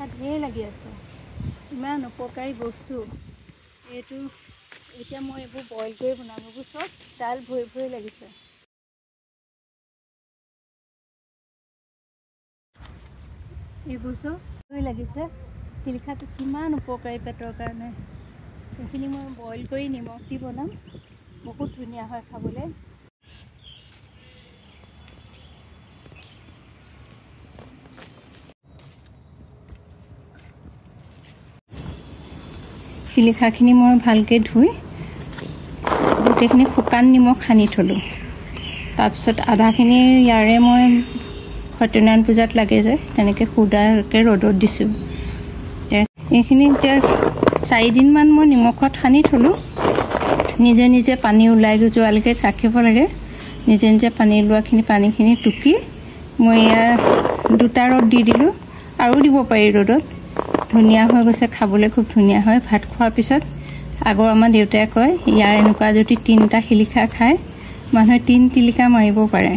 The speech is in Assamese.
শিলিখা ঢেৰ লাগি আছে ইমান উপকাৰী বস্তু এইটো এতিয়া মই এইবোৰ বইল কৰি বনাম এইবোৰ চব ডাল ভৰি ভৰি লাগিছে এইবোৰ চব লাগিছে শিলিখাটো কিমান উপকাৰী পেটৰ কাৰণে এইখিনি মই বইল কৰি নিমখ দি বনাম বহুত ধুনীয়া হয় খাবলৈ শিলিখাখিনি মই ভালকৈ ধুই গোটেইখিনি শুকান নিমখ সানি থলোঁ তাৰপিছত আধাখিনি ইয়াৰে মই সত্যনাৰায়ণ পূজাত লাগে যে তেনেকৈ সুদাকৈ ৰ'দত দিছোঁ এইখিনি এতিয়া 4 দিনমান মই নিমখত সানি থলোঁ নিজে নিজে পানী ওলাই যোৱালৈকে ৰাখিব লাগে নিজে নিজে পানী ওলোৱাখিনি পানীখিনি টুকি মই এয়া 2টা ৰ'দ দি দিলোঁ আৰু দিব পাৰি ৰ'দত ধুনীয়া হৈ গৈছে খাবলৈ খুব ধুনীয়া হয় ভাত খোৱাৰ পিছত আগৰ আমাৰ দেউতাই কয় ইয়াৰ এনেকুৱা যদি 3টা শিলিখা খায় মানুহে 3 টিলিকা মাৰিব পাৰে